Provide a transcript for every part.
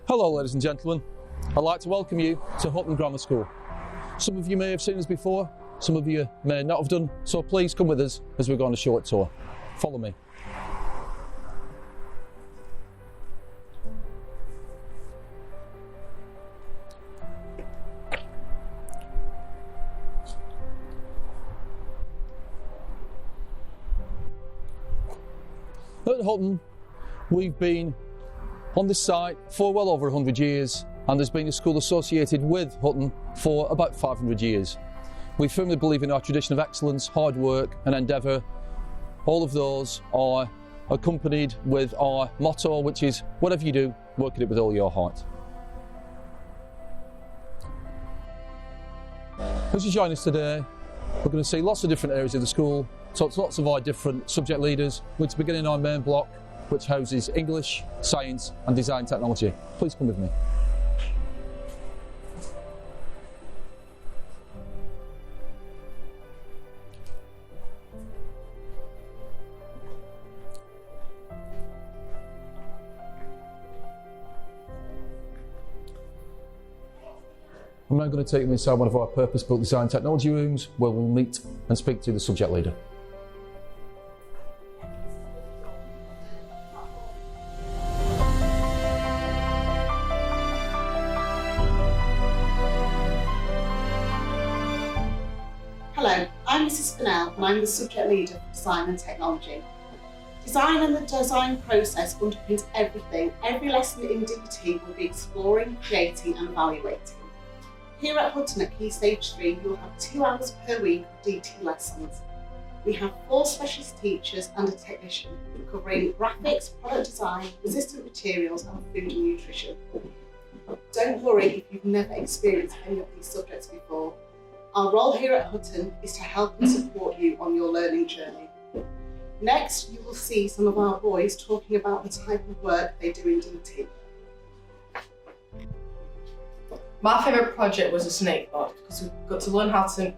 Hello ladies and gentlemen, I'd like to welcome you to Hutton Grammar School. Some of you may have seen us before, some of you may not have done, so please come with us as we go on a short tour. Follow me. At Hutton, we've been on this site for well over 100 years, and there's been a school associated with Hutton for about 500 years. We firmly believe in our tradition of excellence, hard work and endeavour. All of those are accompanied with our motto, which is whatever you do, work at it with all your heart. As you join us today, we're going to see lots of different areas of the school, talk to lots of our different subject leaders. We're to begin in our main block, which houses English, Science and Design Technology. Please come with me. I'm now going to take you inside one of our purpose-built design technology rooms where we'll meet and speak to the subject leader. Hello, I'm Mrs. Furnell and I'm the subject leader for Design and Technology. Design and the design process underpins everything. Every lesson in DT will be exploring, creating and evaluating. Here at Hutton at Key Stage 3, you'll have 2 hours per week of DT lessons. We have 4 specialist teachers and a technician covering graphics, product design, resistant materials and food and nutrition. Don't worry if you've never experienced any of these subjects before. Our role here at Hutton is to help and support you on your learning journey. Next, you will see some of our boys talking about the type of work they do in DT. My favourite project was a snake box because we got to learn how to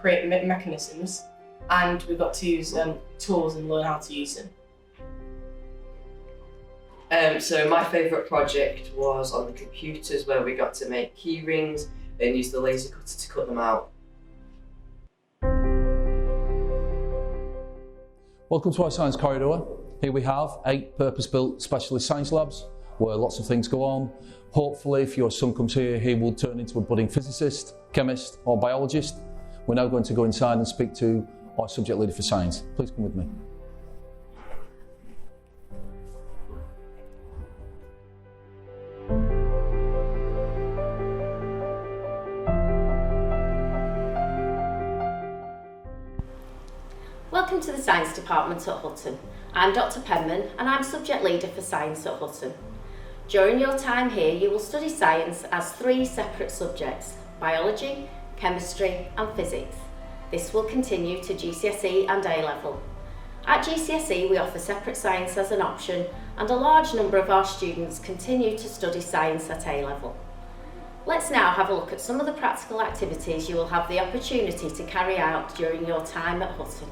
create mechanisms, and we got to use tools and learn how to use them. So my favourite project was on the computers, where we got to make key rings and use the laser cutter to cut them out. Welcome to our science corridor. Here we have 8 purpose-built specialist science labs where lots of things go on. Hopefully, if your son comes here, he will turn into a budding physicist, chemist or biologist. We're now going to go inside and speak to our subject leader for science. Please come with me. Welcome to the Science Department at Hutton. I'm Dr. Penman and I'm Subject Leader for Science at Hutton. During your time here you will study science as 3 separate subjects: biology, chemistry and physics. This will continue to GCSE and A-level. At GCSE we offer separate science as an option, and a large number of our students continue to study science at A-level. Let's now have a look at some of the practical activities you will have the opportunity to carry out during your time at Hutton.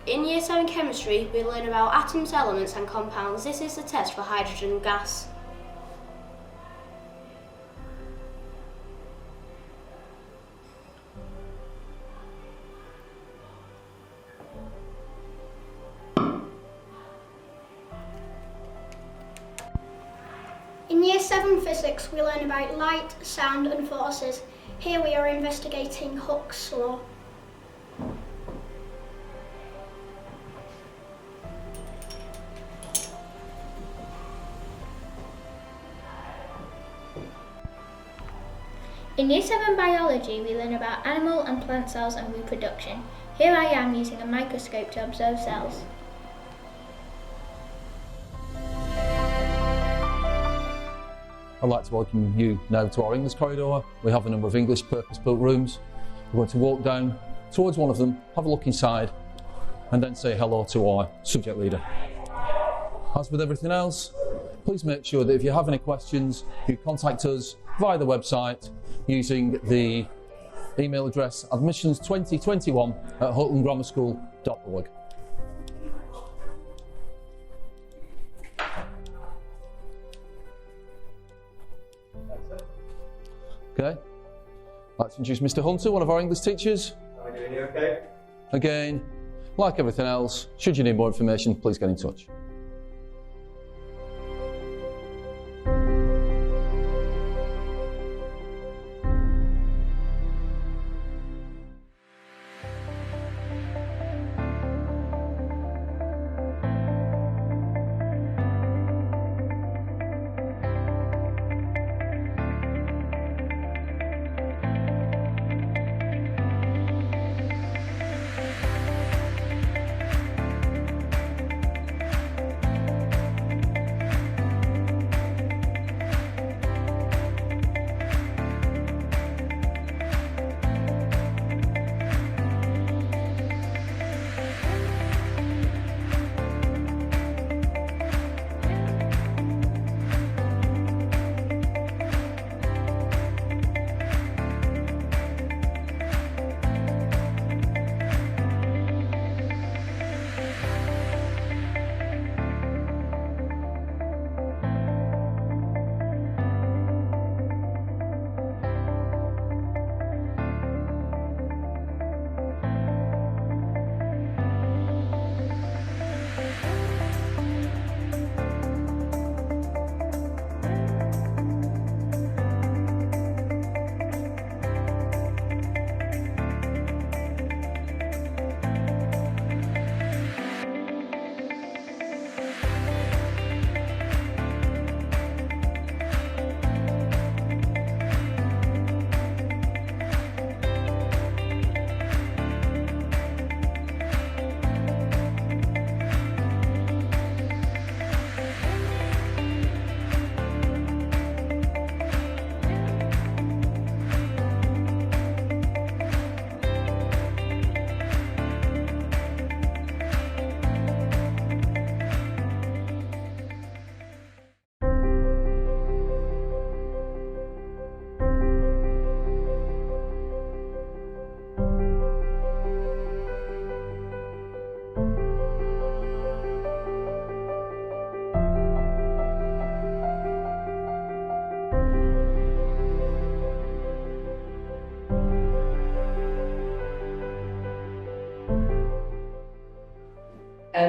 In Year 7 Chemistry, we learn about atoms, elements and compounds. This is the test for hydrogen gas. In Year 7 Physics, we learn about light, sound and forces. Here we are investigating Hooke's law. In Year 7 Biology, we learn about animal and plant cells and reproduction. Here I am using a microscope to observe cells. I'd like to welcome you now to our English corridor. We have a number of English purpose-built rooms. We're going to walk down towards one of them, have a look inside, and then say hello to our subject leader. As with everything else, please make sure that if you have any questions, you contact us via the website using the email address admissions2021@huttongrammarschool.org. Okay, let's introduce Mr. Hunter, one of our English teachers. How are we doing? You okay? Again, like everything else, should you need more information, please get in touch.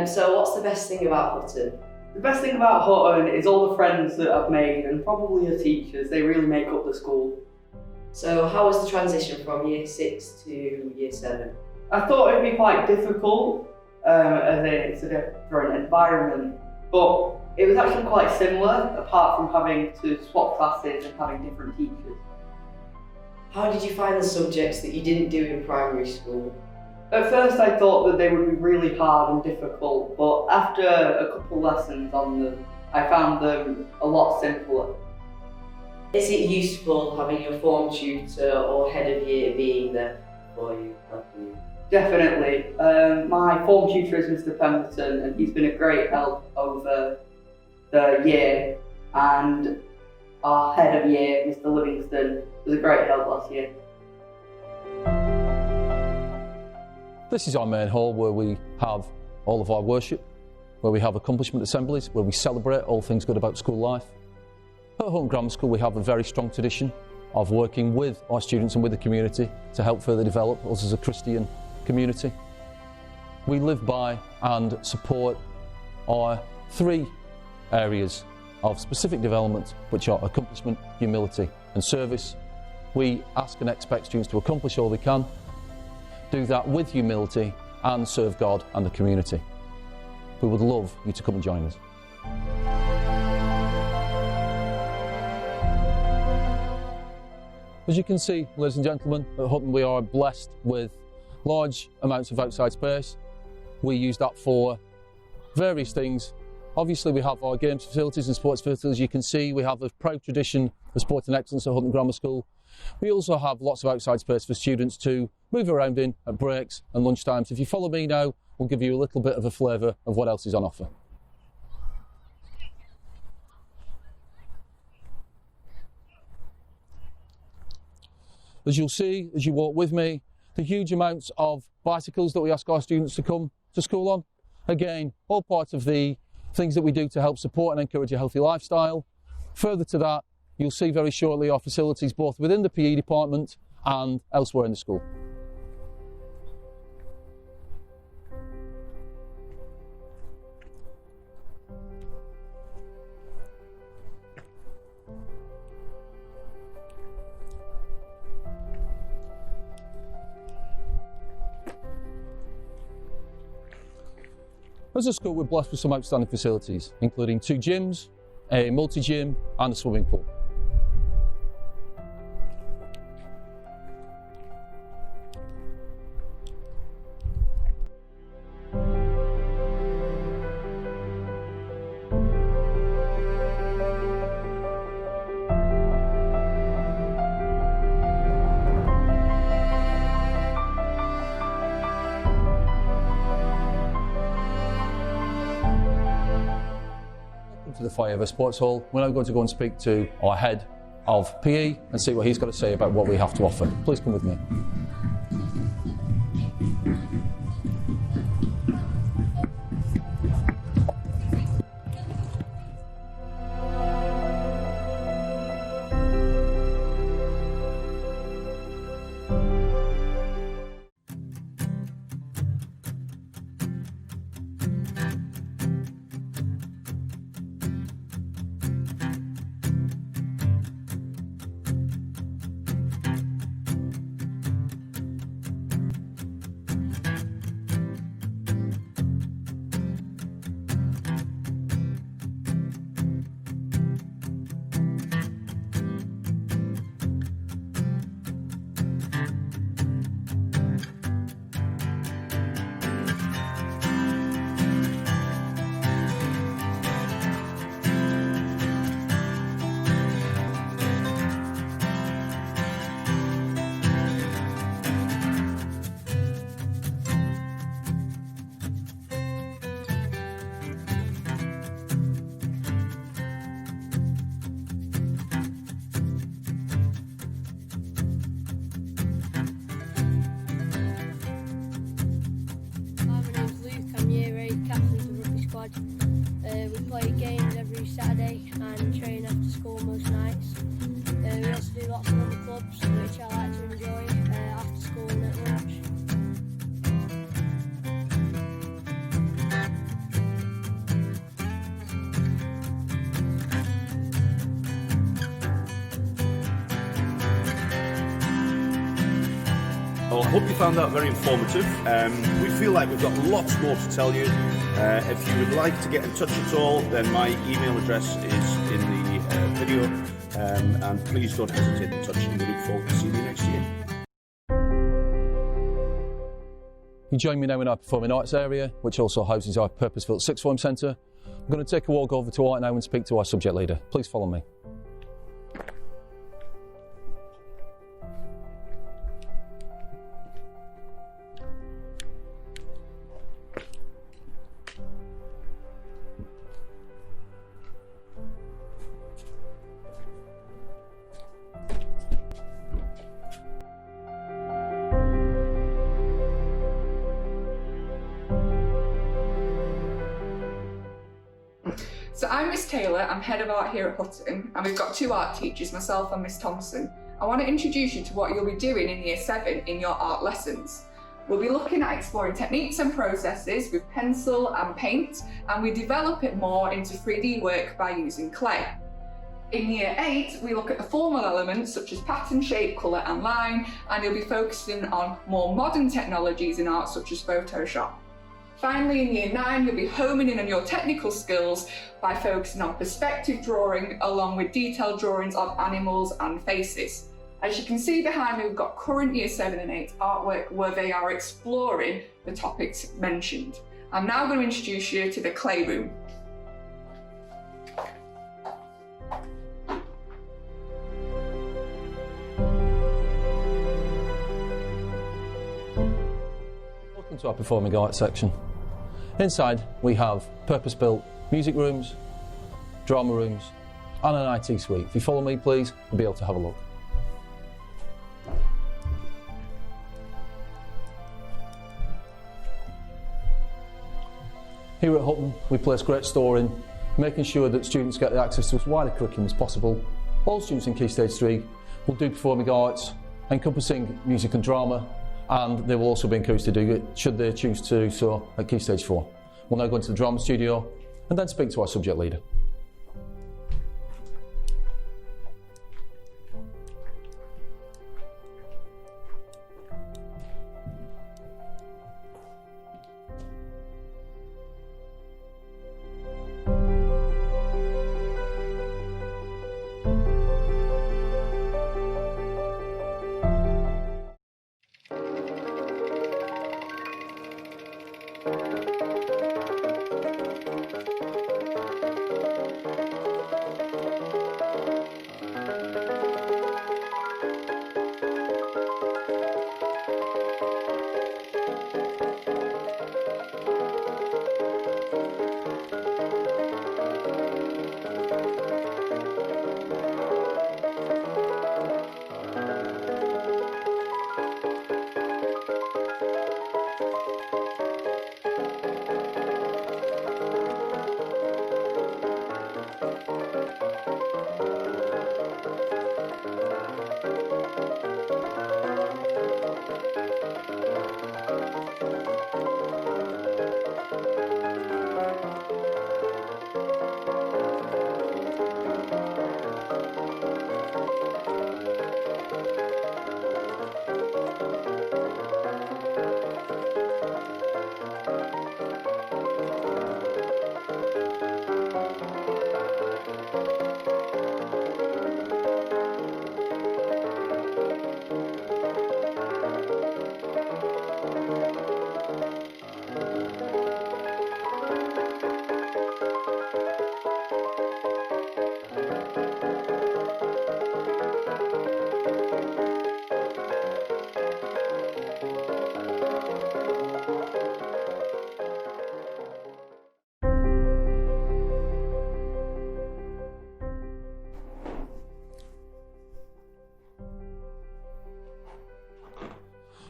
So what's the best thing about Hutton? The best thing about Hutton is all the friends that I've made and probably the teachers. They really make up the school. So how was the transition from year 6 to year 7? I thought it would be quite difficult as it's a different environment, but it was actually quite similar apart from having to swap classes and having different teachers. How did you find the subjects that you didn't do in primary school? At first I thought that they would be really hard and difficult, but after a couple lessons on them, I found them a lot simpler. Is it useful having your form tutor or head of year being there for you, helping you? Definitely. My form tutor is Mr. Penman, and he's been a great help over the year, and our head of year, Mr. Livingston, was a great help last year. This is our main hall where we have all of our worship, where we have accomplishment assemblies, where we celebrate all things good about school life. At Hutton Grammar School we have a very strong tradition of working with our students and with the community to help further develop us as a Christian community. We live by and support our 3 areas of specific development, which are accomplishment, humility and service. We ask and expect students to accomplish all they can, do that with humility and serve God and the community. We would love you to come and join us. As you can see, ladies and gentlemen, at Hutton we are blessed with large amounts of outside space. We use that for various things. Obviously we have our games facilities and sports facilities. You can see we have a proud tradition of sport and excellence at Hutton Grammar School. We also have lots of outside space for students to move around in at breaks and lunchtimes. If you follow me now, we'll give you a little bit of a flavour of what else is on offer. As you'll see, as you walk with me, the huge amounts of bicycles that we ask our students to come to school on. Again, all part of the things that we do to help support and encourage a healthy lifestyle. Further to that, you'll see very shortly our facilities both within the PE department and elsewhere in the school. As a school, we're blessed with some outstanding facilities, including 2 gyms, a multi-gym and a swimming pool. To the Forever Sports Hall. We're now going to go and speak to our head of PE and see what he's got to say about what we have to offer. Please come with me. We play games every Saturday and train after school most nights. We also do lots of other clubs which I like to enjoy after school and at lunch. Well, I hope you found that very informative. We feel like we've got lots more to tell you. If you would like to get in touch at all, then my email address is in the video, and please don't hesitate to touch, and we look forward to seeing you next year. You join me now in our performing arts area, which also houses our purpose-built sixth form centre. I'm going to take a walk over to art now and speak to our subject leader. Please follow me. So I'm Miss Taylor, I'm Head of Art here at Hutton, and we've got two art teachers, myself and Miss Thompson. I want to introduce you to what you'll be doing in Year 7 in your art lessons. We'll be looking at exploring techniques and processes with pencil and paint, and we develop it more into 3D work by using clay. In Year 8, we look at the formal elements such as pattern, shape, colour and line, and you'll be focusing on more modern technologies in art such as Photoshop. Finally, in Year 9, you'll be homing in on your technical skills by focusing on perspective drawing along with detailed drawings of animals and faces. As you can see behind me, we've got current Year 7 and 8 artwork where they are exploring the topics mentioned. I'm now going to introduce you to the clay room. Welcome to our performing arts section. Inside we have purpose-built music rooms, drama rooms and an IT suite. If you follow me please, you'll be able to have a look. Here at Hutton we place great store in making sure that students get access to as wide a curriculum as possible All students in Key Stage 3 will do performing arts, encompassing music and drama, and they will also be encouraged to do it should they choose to do so at Key Stage 4. We'll now go into the drama studio and then speak to our subject leader.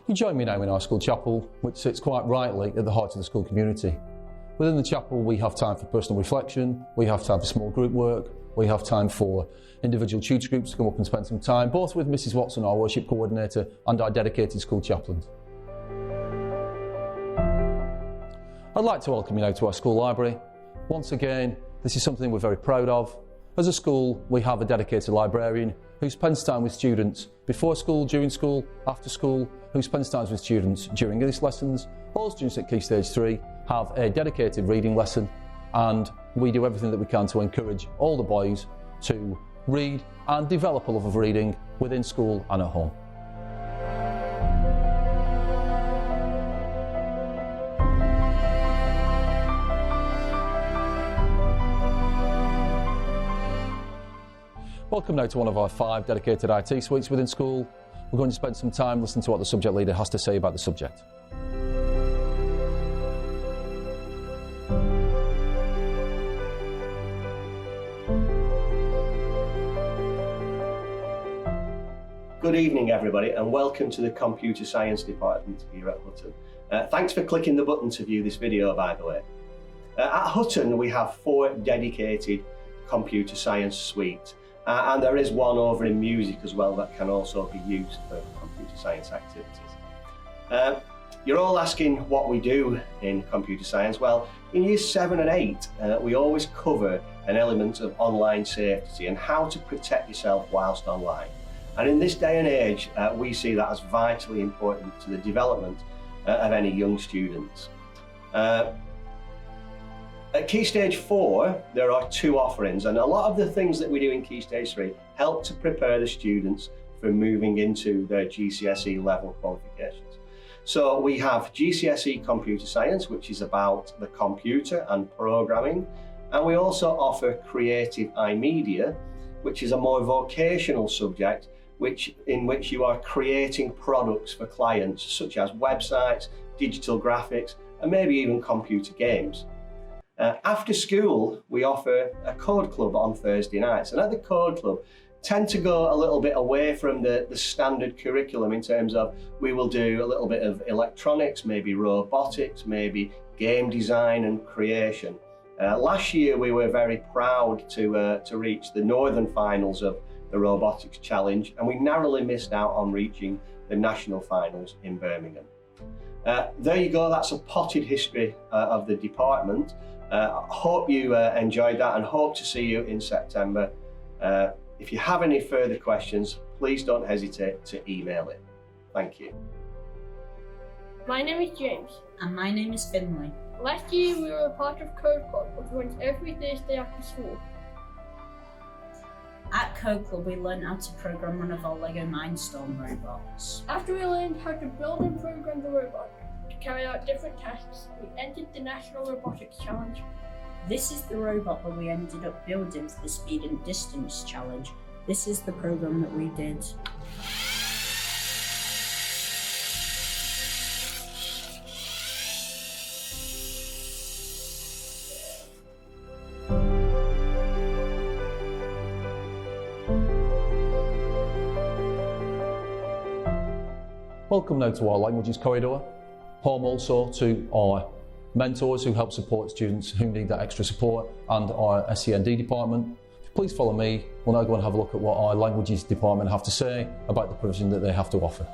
You join me now in our school chapel, which sits quite rightly at the heart of the school community. Within the chapel we have time for personal reflection, we have time for small group work, we have time for individual tutor groups to come up and spend some time, both with Mrs Watson, our worship coordinator, and our dedicated school chaplains. I'd like to welcome you now to our school library. Once again, this is something we're very proud of. As a school, we have a dedicated librarian who spends time with students before school, during school, after school, who spends time with students during English lessons. All students at Key Stage 3 have a dedicated reading lesson, and we do everything that we can to encourage all the boys to read and develop a love of reading within school and at home. Welcome now to one of our 5 dedicated IT suites within school. We're going to spend some time listening to what the subject leader has to say about the subject. Good evening everybody, and welcome to the Computer Science Department here at Hutton. Thanks for clicking the button to view this video, by the way. At Hutton we have 4 dedicated computer science suites. And there is one over in music as well that can also be used for computer science activities. You're all asking what we do in computer science. Well, in years 7 and 8, we always cover an element of online safety and how to protect yourself whilst online. And in this day and age, we see that as vitally important to the development of any young students. At Key Stage 4, there are 2 offerings, and a lot of the things that we do in Key Stage 3 help to prepare the students for moving into their GCSE level qualifications. So we have GCSE Computer Science, which is about the computer and programming, and we also offer Creative iMedia, which is a more vocational subject in which you are creating products for clients, such as websites, digital graphics, and maybe even computer games. After school, we offer a code club on Thursday nights, and at the code club tend to go a little bit away from the standard curriculum in terms of we will do a little bit of electronics, maybe robotics, maybe game design and creation. Last year we were very proud to reach the northern finals of the robotics challenge, and we narrowly missed out on reaching the national finals in Birmingham. There you go, that's a potted history of the department. I hope you enjoyed that and hope to see you in September. If you have any further questions, please don't hesitate to email it. Thank you. My name is James. And my name is Finlay. Last year we were a part of Code Club, which went every Thursday after school. At Code Club, we learned how to program one of our Lego Mindstorm robots. After we learned how to build and program the robot to carry out different tasks, we entered the National Robotics Challenge. This is the robot that we ended up building for the Speed and Distance Challenge. This is the program that we did. Welcome now to our languages corridor. Home also to our mentors who help support students who need that extra support, and our SEND department. Please follow me. We'll now go and have a look at what our languages department have to say about the provision that they have to offer.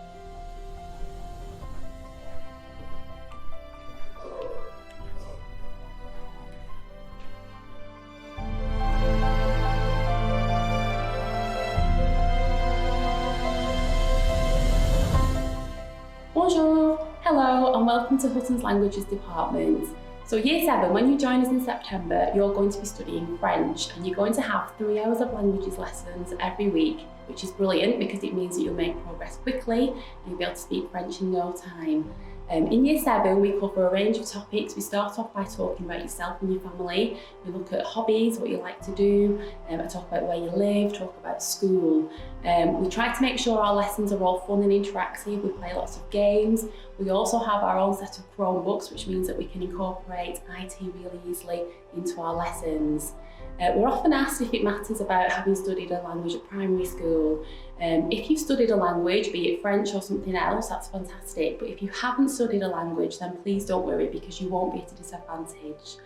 Bonjour, hello and welcome to Hutton's Languages Department. So Year 7, when you join us in September, you're going to be studying French and you're going to have 3 hours of languages lessons every week, which is brilliant because it means that you'll make progress quickly and you'll be able to speak French in no time. In Year 7, we cover a range of topics. We start off by talking about yourself and your family. We look at hobbies, what you like to do, I talk about where you live, talk about school. We try to make sure our lessons are all fun and interactive. We play lots of games. We also have our own set of Chromebooks, which means that we can incorporate IT really easily into our lessons. We're often asked if it matters about having studied a language at primary school. If you've studied a language, be it French or something else, that's fantastic. But if you haven't studied a language, then please don't worry because you won't be at a disadvantage.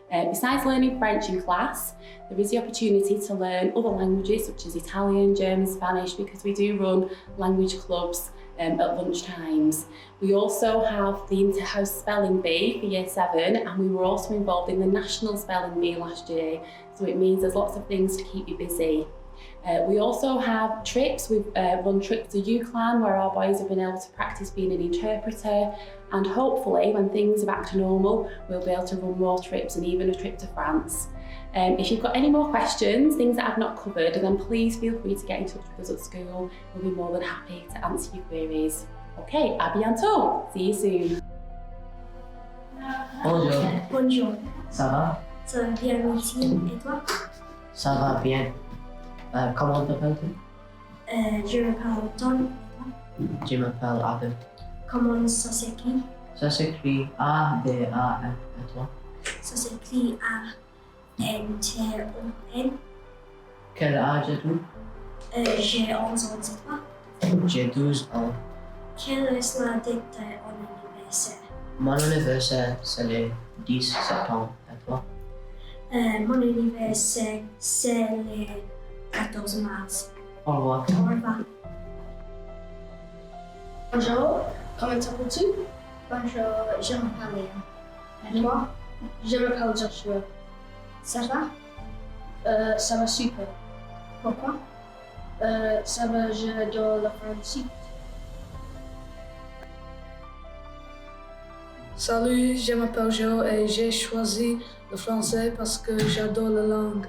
Besides learning French in class, there is the opportunity to learn other languages such as Italian, German, Spanish, because we do run language clubs at lunch times. We also have the Inter-House Spelling Bee for Year 7, and we were also involved in the National Spelling Bee last year, so it means there's lots of things to keep you busy. We also have trips. We've run trips to UCLan where our boys have been able to practice being an interpreter, and hopefully when things are back to normal we'll be able to run more trips and even a trip to France. If you've got any more questions, things that I've not covered, then please feel free to get in touch with us at school. We'll be more than happy to answer your queries. Okay, à bientôt. See you soon. Bonjour. Bonjour. Ça va? Ça va bien, merci. Et toi? Ça va bien. Comment t'appelles-tu? Je m'appelle Hutton. Je m'appelle Adam. Comment ça s'écrit? Ça s'écrit A-D-A-N. Et toi? Ça s'écrit A-N-T-O-N. Quel âge as-tu? J'ai 11 ans, c'est toi? J'ai 12 ans. Quelle est la date de ton anniversaire? Mon anniversaire, c'est le 10 septembre. Et toi? Mon anniversaire, c'est le 14 mars. Au revoir. Au revoir. Bonjour, comment t'appelles-tu? Bonjour, je m'appelle Léa. Et toi? Je m'appelle Joshua. Ça va? Ça va super. Pourquoi? Ça va, j'adore le français. Salut, je m'appelle Joe et j'ai choisi le français parce que j'adore la langue.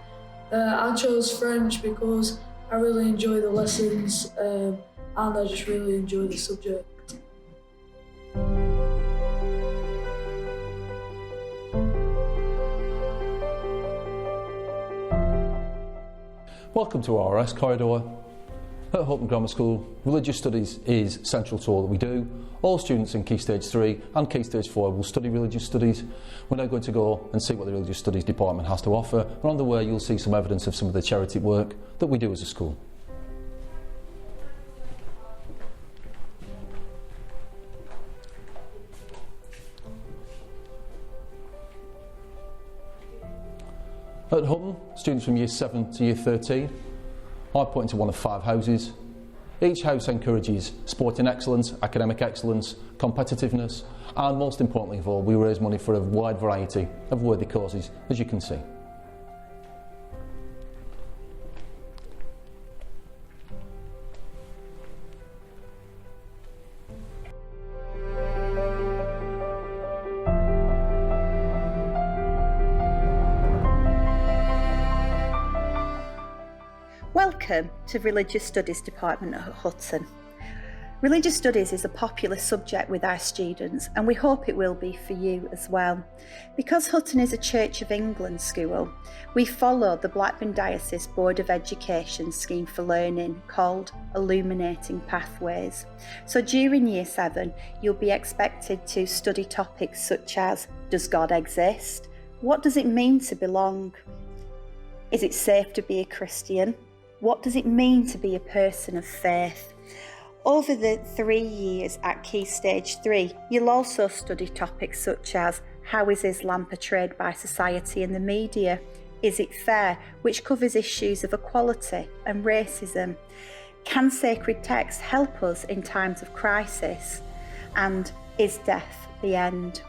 I chose French because I really enjoy the lessons and I just really enjoy the subject. Welcome to our RS corridor. At Hutton Grammar School, religious studies is central to all that we do. All students in Key Stage 3 and Key Stage 4 will study religious studies. We're now going to go and see what the religious studies department has to offer, and on the way you'll see some evidence of some of the charity work that we do as a school. At Hutton, students from Year 7 to Year 13 I put into one of 5 houses. Each house encourages sporting excellence, academic excellence, competitiveness, and most importantly of all, we raise money for a wide variety of worthy causes, as you can see. Welcome to Religious Studies Department at Hutton. Religious Studies is a popular subject with our students, and we hope it will be for you as well. Because Hutton is a Church of England school, we follow the Blackburn Diocese Board of Education scheme for learning called Illuminating Pathways. So during Year 7, you'll be expected to study topics such as: does God exist? What does it mean to belong? Is it safe to be a Christian? What does it mean to be a person of faith? Over the 3 years at Key Stage 3, you'll also study topics such as: how is Islam portrayed by society and the media? Is it fair? Which covers issues of equality and racism. Can sacred texts help us in times of crisis? And is death the end?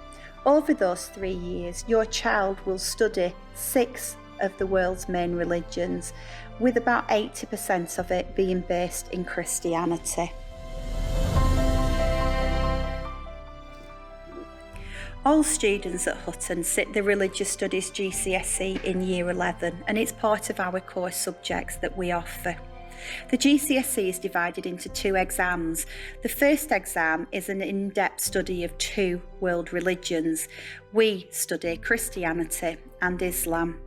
Over those 3 years, your child will study 6 of the world's main religions, with about 80% of it being based in Christianity. All students at Hutton sit the Religious Studies GCSE in Year 11, and it's part of our core subjects that we offer. The GCSE is divided into 2 exams. The first exam is an in-depth study of 2 world religions. We study Christianity and Islam.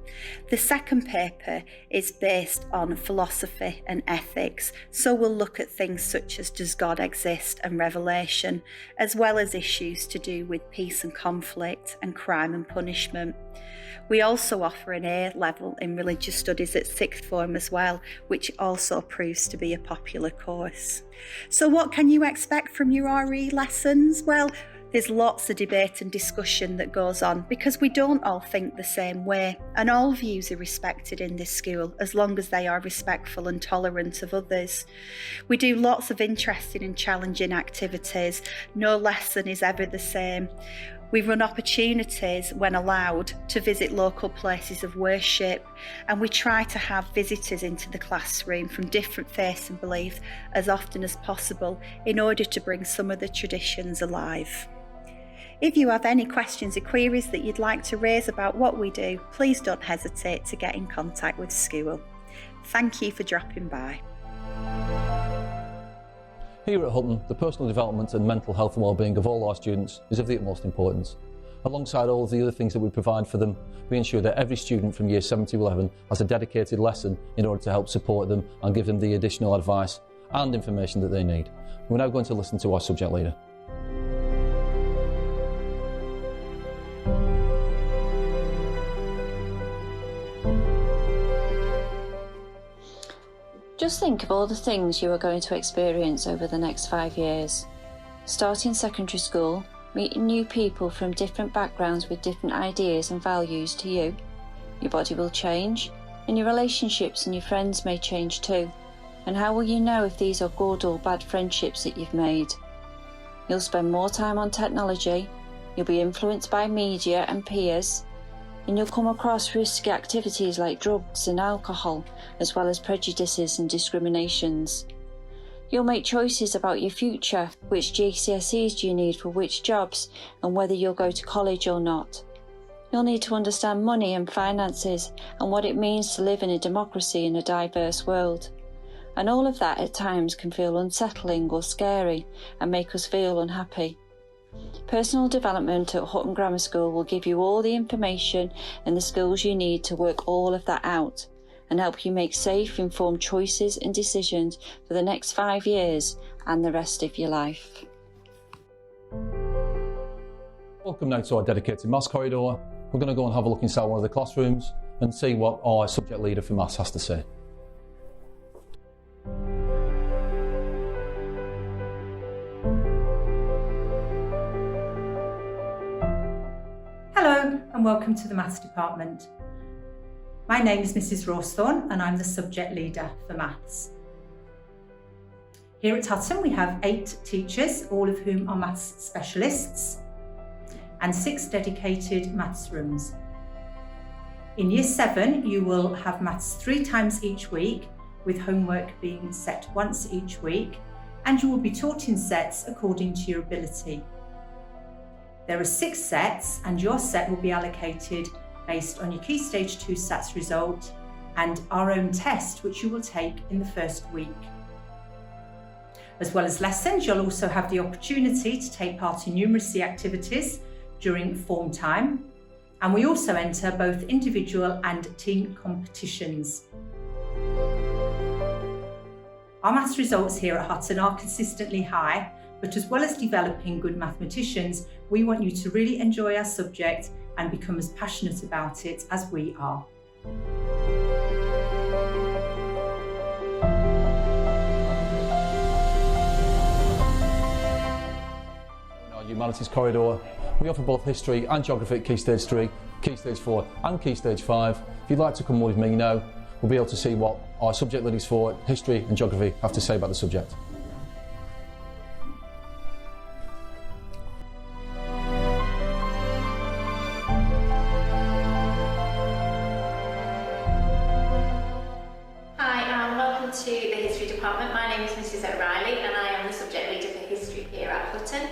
The second paper is based on philosophy and ethics, so we'll look at things such as: does God exist and revelation, as well as issues to do with peace and conflict and crime and punishment. We also offer an A level in religious studies at 6th form as well, which also proves to be a popular course. So what can you expect from your RE lessons? Well, there's lots of debate and discussion that goes on, because we don't all think the same way, and all views are respected in this school as long as they are respectful and tolerant of others. We do lots of interesting and challenging activities. No lesson is ever the same. We run opportunities, when allowed, to visit local places of worship, and we try to have visitors into the classroom from different faiths and beliefs as often as possible in order to bring some of the traditions alive. If you have any questions or queries that you'd like to raise about what we do, please don't hesitate to get in contact with school. Thank you for dropping by. Here at Hutton, the personal development and mental health and wellbeing of all our students is of the utmost importance. Alongside all of the other things that we provide for them, we ensure that every student from Year 7 to 11 has a dedicated lesson in order to help support them and give them the additional advice and information that they need. We're now going to listen to our subject leader. Just think of all the things you are going to experience over the next 5 years. Starting secondary school, meeting new people from different backgrounds with different ideas and values to you. Your body will change, and your relationships and your friends may change too. And how will you know if these are good or bad friendships that you've made? You'll spend more time on technology, you'll be influenced by media and peers, and you'll come across risky activities like drugs and alcohol, as well as prejudices and discriminations. You'll make choices about your future, which GCSEs do you need for which jobs, and whether you'll go to college or not. You'll need to understand money and finances, and what it means to live in a democracy in a diverse world. And all of that at times can feel unsettling or scary, and make us feel unhappy. Personal development at Hutton Grammar School will give you all the information and the skills you need to work all of that out and help you make safe, informed choices and decisions for the next 5 years and the rest of your life. Welcome now to our dedicated maths corridor. We're going to go and have a look inside one of the classrooms and see what our subject leader for maths has to say. Hello and welcome to the Maths department. My name is Mrs. Rawsthorne and I'm the subject leader for maths. Here at Hutton we have 8 teachers, all of whom are maths specialists, and 6 dedicated maths rooms. In Year 7 you will have maths 3 times each week, with homework being set once each week, and you will be taught in sets according to your ability. There are 6 sets and your set will be allocated based on your Key Stage 2 SATs result and our own test, which you will take in the first week. As well as lessons, you'll also have the opportunity to take part in numeracy activities during form time, and we also enter both individual and team competitions. Our maths results here at Hutton are consistently high, but as well as developing good mathematicians, we want you to really enjoy our subject and become as passionate about it as we are. In our Humanities corridor, we offer both history and geography at Key Stage 3, Key Stage 4 and Key Stage 5. If you'd like to come with me now, we'll be able to see what our subject leaders for history and geography have to say about the subject. To the History Department. My name is Mrs. O'Reilly and I am the subject leader for history here at Hutton.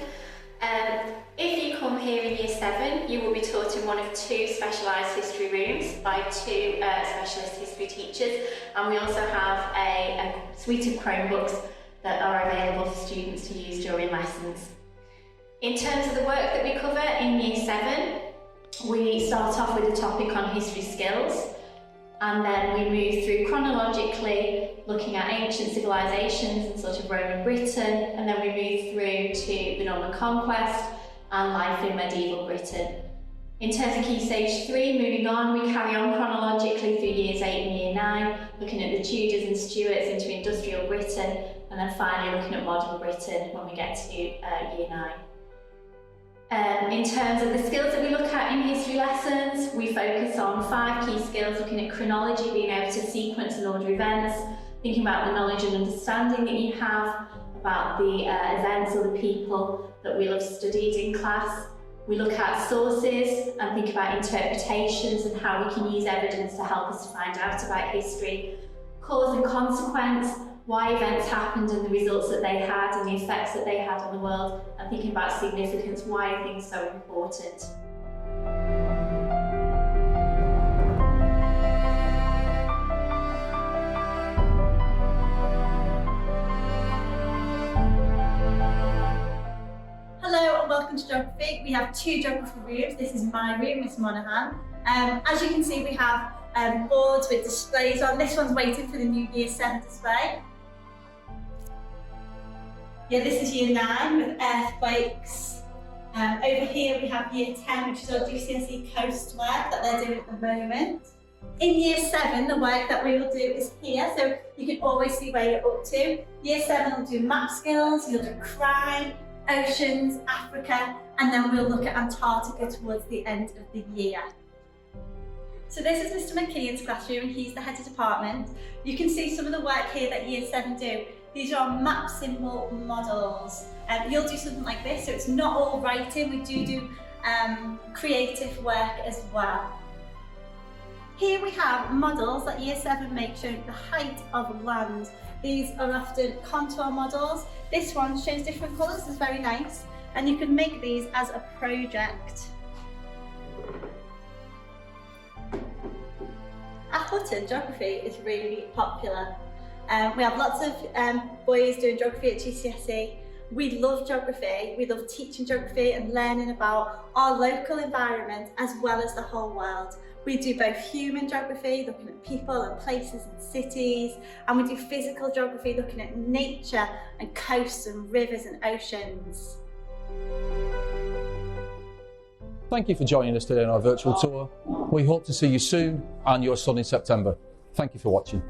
If you come here in Year 7, you will be taught in one of 2 specialised history rooms by 2 specialist history teachers, and we also have a suite of Chromebooks that are available for students to use during lessons. In terms of the work that we cover in Year 7, we start off with a topic on history skills, and then we move through chronologically, looking at ancient civilisations and sort of Roman Britain, and then we move through to the Norman Conquest and life in medieval Britain. In terms of Key Stage 3, moving on, we carry on chronologically through Years 8 and Year 9, looking at the Tudors and Stuarts into industrial Britain, and then finally looking at modern Britain when we get to Year 9. In terms of the skills that we look at in history lessons, we focus on 5 key skills, looking at chronology, being able to sequence and order events, thinking about the knowledge and understanding that you have about the events or the people that we'll have studied in class. We look at sources and think about interpretations and how we can use evidence to help us to find out about history. Cause and consequence, why events happened and the results that they had and the effects that they had on the world, and thinking about significance, why are things so important. Hello and welcome to Geography. We have 2 geography rooms. This is my room, Miss Monaghan. As you can see, we have boards with displays on. This one's waiting for the new Year 7 display. Yeah, this is Year 9 with earthquakes. Over here we have Year 10, which is our GCSE coast work that they're doing at the moment. In Year 7, the work that we will do is here, so you can always see where you're up to. Year 7 will do map skills, you'll do crime, oceans, Africa, and then we'll look at Antarctica towards the end of the year. So this is Mr. McKeand's classroom, he's the head of department. You can see some of the work here that Year 7 do. These are our map symbol models. You'll do something like this, so it's not all writing, we do creative work as well. Here we have models that Year 7 make showing the height of land. These are often contour models. This one shows different colours, it's very nice. And you can make these as a project. At Hutton, geography is really popular. We have lots of boys doing geography at GCSE. We love geography. We love teaching geography and learning about our local environment as well as the whole world. We do both human geography, looking at people and places and cities, and we do physical geography, looking at nature and coasts and rivers and oceans. Thank you for joining us today on our virtual tour. We hope to see you soon and your son in September. Thank you for watching.